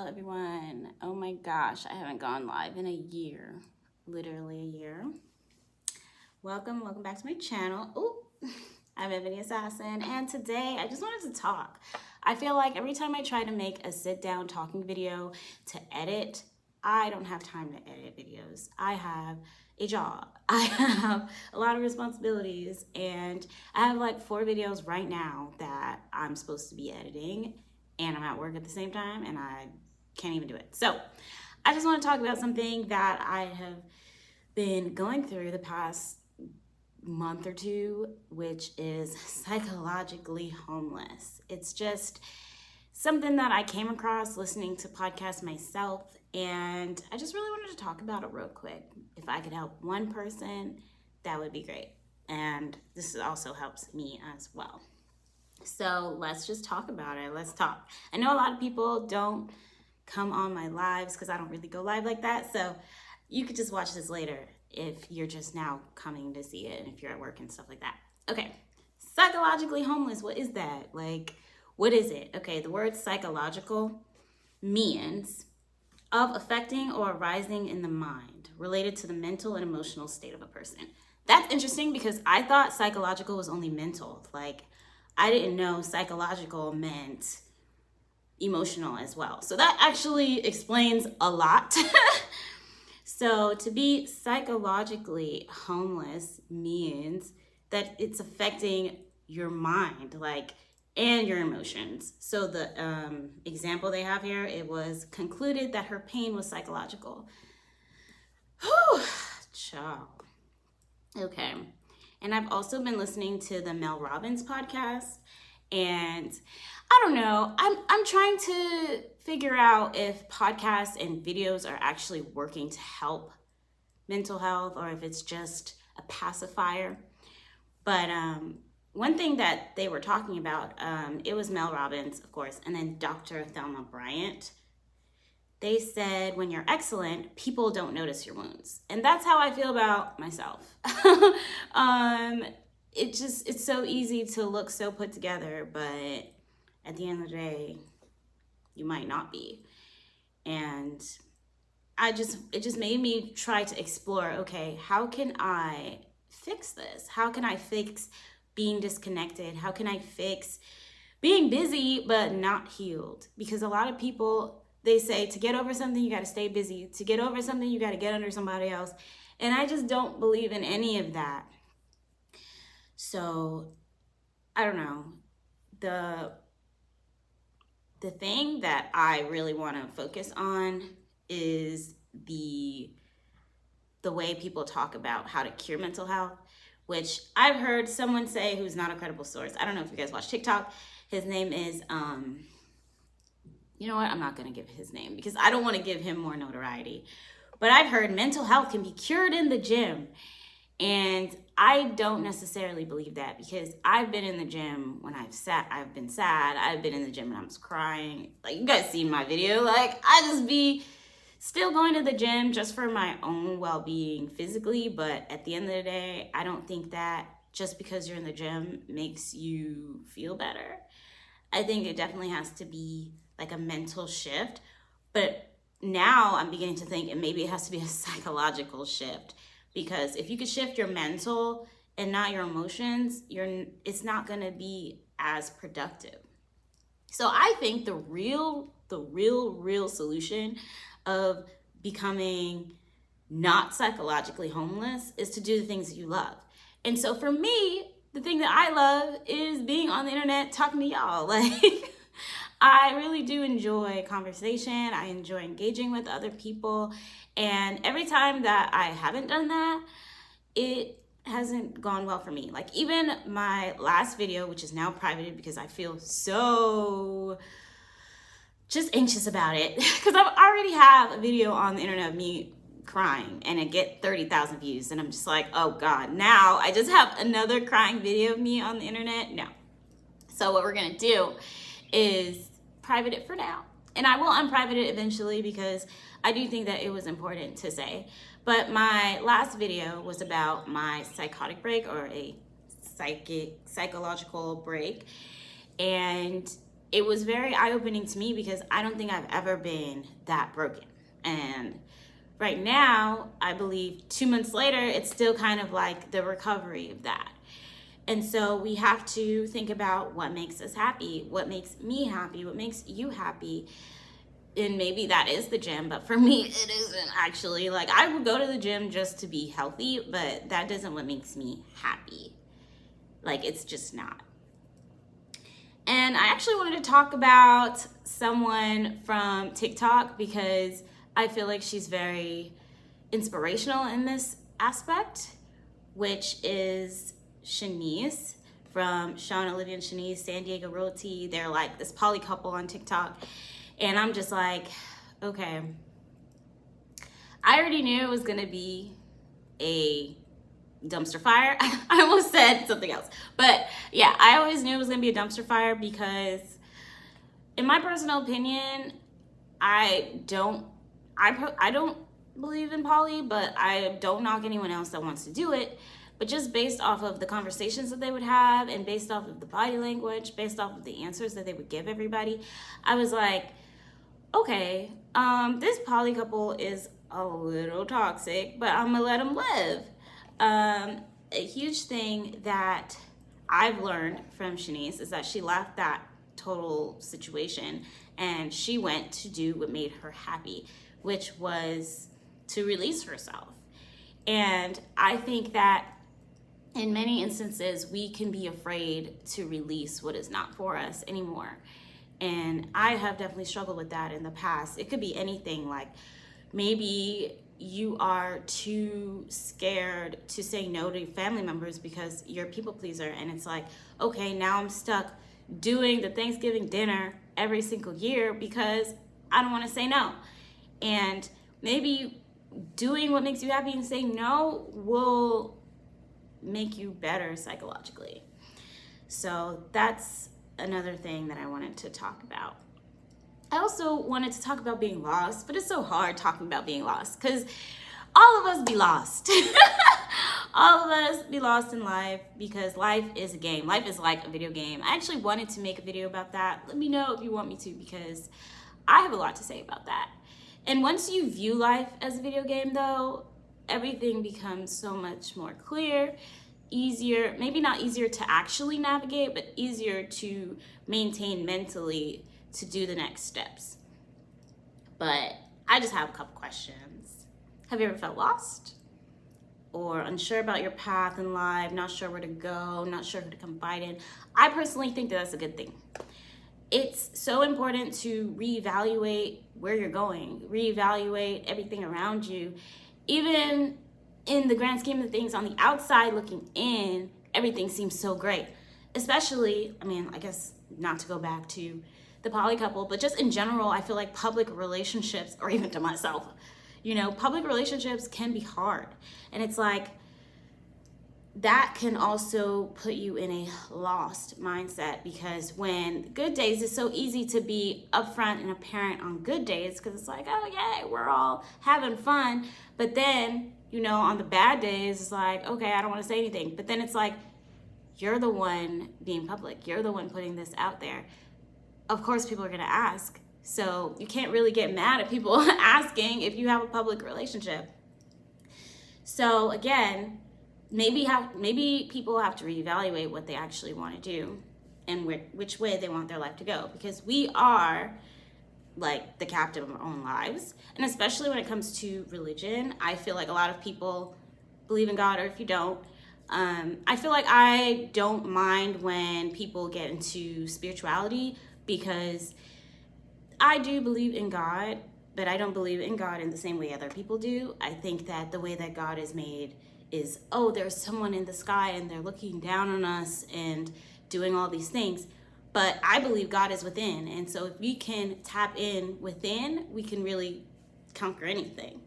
everyone. Oh my gosh, I haven't gone live in a year, literally a year. Welcome back to my channel. Ooh, I'm Ebony Assassin, and today I just wanted to talk. I feel like every time I try to make a sit-down talking video to edit, I don't have time to edit videos. I have a job. I have a lot of responsibilities, and I have like 4 videos right now that I'm supposed to be editing, and I'm at work at the same time, and I can't even do it. So I just want to talk about something that I have been going through the past month or two, which is psychologically homeless. It's just something that I came across listening to podcasts myself, and I just really wanted to talk about it real quick. If I could help one person, that would be great. And this also helps me as well. So let's just talk about it. Let's talk. I know a lot of people don't come on my lives because I don't really go live like that. So you could just watch this later if you're just now coming to see it and if you're at work and stuff like that. Okay, psychologically homeless, what is that? Like, what is it? Okay, the word psychological means of affecting or arising in the mind, related to the mental and emotional state of a person. That's interesting because I thought psychological was only mental. Like, I didn't know psychological meant emotional as well. So that actually explains a lot. So to be psychologically homeless means that it's affecting your mind, like, and your emotions. So the example they have here, it was concluded that her pain was psychological. Whew, child. Okay. And I've also been listening to the Mel Robbins podcast, and I don't know, I'm trying to figure out if podcasts and videos are actually working to help mental health or if it's just a pacifier. But one thing that they were talking about, it was Mel Robbins, of course, and then Dr. Thelma Bryant. They said, when you're excellent, people don't notice your wounds. And that's how I feel about myself. It's so easy to look so put together, but at the end of the day, you might not be. And it just made me try to explore, okay, how can I fix this? How can I fix being disconnected? How can I fix being busy but not healed? Because a lot of people, they say to get over something, you got to stay busy. To get over something, you got to get under somebody else. And I just don't believe in any of that. So, I don't know. The thing that I really want to focus on is the way people talk about how to cure mental health, which I've heard someone say who's not a credible source. I don't know if you guys watch TikTok. His name is, you know what? I'm not going to give his name because I don't want to give him more notoriety. But I've heard mental health can be cured in the gym. And I don't necessarily believe that because I've been in the gym when I've been sad. I've been in the gym when I was crying. Like, you guys seen my video. Like, I just be still going to the gym just for my own well-being physically. But at the end of the day, I don't think that just because you're in the gym makes you feel better. I think it definitely has to be like a mental shift. But now I'm beginning to think maybe it has to be a psychological shift. Because if you could shift your mental and not your emotions, it's not going to be as productive. So I think the real solution of becoming not psychologically homeless is to do the things that you love. And so for me, the thing that I love is being on the internet talking to y'all. Like, I really do enjoy conversation. I enjoy engaging with other people. And every time that I haven't done that, it hasn't gone well for me. Like, even my last video, which is now privated because I feel so just anxious about it. Because I already have a video on the internet of me crying and it get 30,000 views. And I'm just like, oh God, now I just have another crying video of me on the internet? No. So what we're going to do is private it for now. And I will unprivate it eventually because I do think that it was important to say. But my last video was about my psychotic break or a psychological break. And it was very eye-opening to me because I don't think I've ever been that broken. And right now, I believe 2 months later, it's still kind of like the recovery of that. And so we have to think about what makes us happy, what makes me happy, what makes you happy. And maybe that is the gym, but for me, it isn't actually. Like, I would go to the gym just to be healthy, but that doesn't what makes me happy. Like, it's just not. And I actually wanted to talk about someone from TikTok because I feel like she's very inspirational in this aspect, which is Shanice from Sean, Olivia, and Shanice, San Diego Royalty. They're like this poly couple on TikTok. And I'm just like, okay. I already knew it was going to be a dumpster fire. I almost said something else. But yeah, I always knew it was going to be a dumpster fire because in my personal opinion, I don't believe in poly, but I don't knock anyone else that wants to do it. But just based off of the conversations that they would have and based off of the body language, based off of the answers that they would give everybody, I was like, okay, this poly couple is a little toxic, but I'm gonna let them live. A huge thing that I've learned from Shanice is that she left that total situation and she went to do what made her happy, which was to release herself. And I think that in many instances, we can be afraid to release what is not for us anymore. And I have definitely struggled with that in the past. It could be anything, like maybe you are too scared to say no to family members because you're a people pleaser. And it's like, okay, now I'm stuck doing the Thanksgiving dinner every single year because I don't want to say no. And maybe doing what makes you happy and saying no will make you better psychologically. So that's another thing that I wanted to talk about. I also wanted to talk about being lost, but it's so hard talking about being lost because all of us be lost. All of us be lost in life because life is a game. Life is like a video game. I actually wanted to make a video about that. Let me know if you want me to because I have a lot to say about that. And once you view life as a video game though, everything becomes so much more clear, easier, maybe not easier to actually navigate, but easier to maintain mentally to do the next steps. But I just have a couple questions. Have you ever felt lost? Or unsure about your path in life, not sure where to go, not sure who to confide in? I personally think that that's a good thing. It's so important to reevaluate where you're going, reevaluate everything around you. Even in the grand scheme of things, on the outside looking in, everything seems so great. Especially, I mean, I guess not to go back to the poly couple, but just in general, I feel like public relationships, or even to myself, you know, public relationships can be hard. And it's like, that can also put you in a lost mindset because when good days, it's so easy to be upfront and apparent on good days because it's like, oh yeah, we're all having fun. But then, you know, on the bad days, it's like, okay, I don't want to say anything. But then it's like, you're the one being public. You're the one putting this out there. Of course, people are going to ask. So you can't really get mad at people asking if you have a public relationship. So again, maybe people have to reevaluate what they actually want to do and which way they want their life to go, because we are like the captain of our own lives. And especially when it comes to religion, I feel like a lot of people believe in God, or if you don't, I feel like I don't mind when people get into spirituality because I do believe in God, but I don't believe in God in the same way other people do. I think that the way that God is made is, oh, there's someone in the sky and they're looking down on us and doing all these things. But I believe God is within. And so if we can tap in within, we can really conquer anything.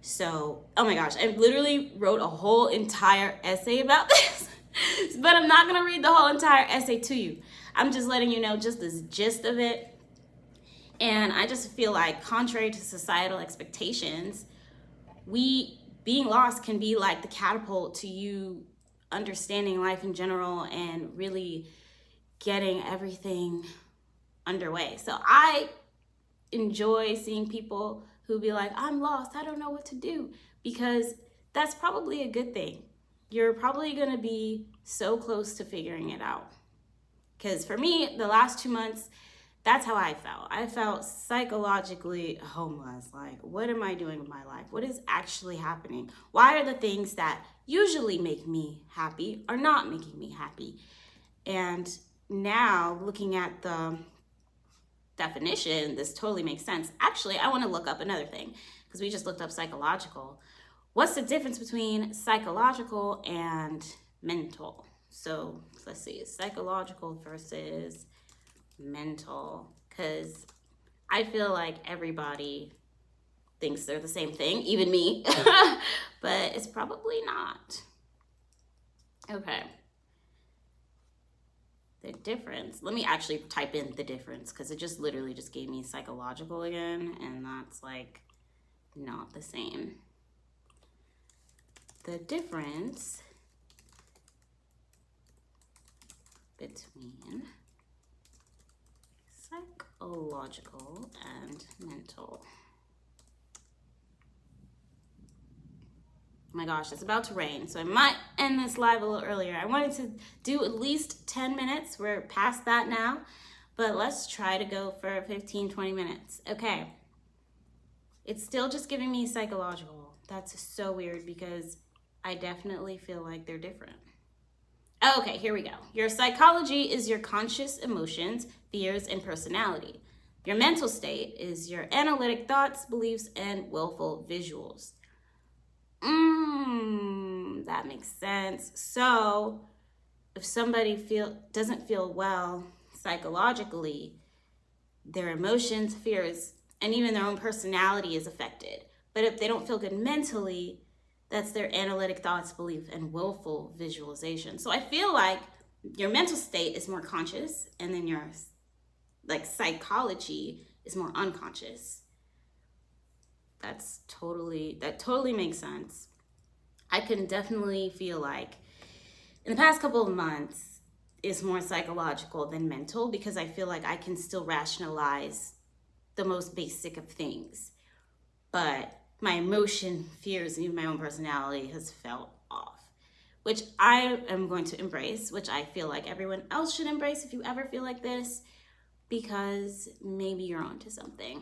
So, oh my gosh, I literally wrote a whole entire essay about this, but I'm not gonna read the whole entire essay to you. I'm just letting you know just the gist of it. And I just feel like, contrary to societal expectations, being lost can be like the catapult to you understanding life in general and really getting everything underway. So I enjoy seeing people who be like, I'm lost, I don't know what to do, because that's probably a good thing. You're probably going to be so close to figuring it out. Because for me, the last 2 months, that's how I felt. I felt psychologically homeless. Like, what am I doing with my life? What is actually happening? Why are the things that usually make me happy are not making me happy? And now, looking at the definition, this totally makes sense. Actually, I want to look up another thing, because we just looked up psychological. What's the difference between psychological and mental? So let's see, psychological versus mental, because I feel like everybody thinks they're the same thing, even me, but it's probably not. Okay. The difference, let me actually type in the difference, because it just literally just gave me psychological again, and that's like not the same. The difference between psychological and mental. Oh my gosh, it's about to rain, so I might end this live a little earlier. I wanted to do at least 10 minutes. We're past that now, but let's try to go for 15-20 minutes. Okay, it's still just giving me psychological. That's so weird, because I definitely feel like they're different. Okay, here we go. Your psychology is your conscious emotions, fears, and personality. Your mental state is your analytic thoughts, beliefs, and willful visuals. That makes sense. So if somebody doesn't feel well psychologically, their emotions, fears, and even their own personality is affected. But if they don't feel good mentally, that's their analytic thoughts, belief, and willful visualization. So I feel like your mental state is more conscious, and then your psychology is more unconscious. That totally makes sense. I can definitely feel like in the past couple of months is more psychological than mental, because I feel like I can still rationalize the most basic of things. But my emotion, fears, and even my own personality has felt off, which I am going to embrace, which I feel like everyone else should embrace if you ever feel like this, because maybe you're onto something.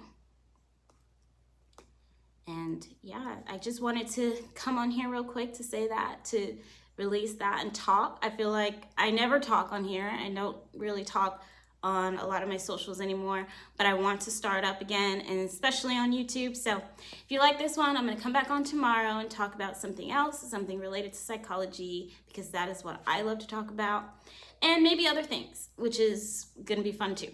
And yeah, I just wanted to come on here real quick to say that, to release that and talk. I feel like I never talk on here. I don't really talk on a lot of my socials anymore, but I want to start up again, and especially on YouTube. So if you like this one, I'm going to come back on tomorrow and talk about something else, something related to psychology, because that is what I love to talk about, and maybe other things, which is going to be fun too.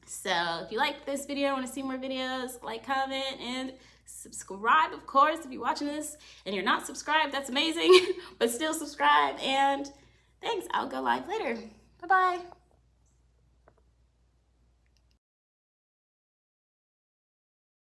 So if you like this video, want to see more videos, like, comment, and subscribe, of course. If you're watching this and you're not subscribed, that's amazing, but still subscribe. And thanks. I'll go live later. Bye-bye.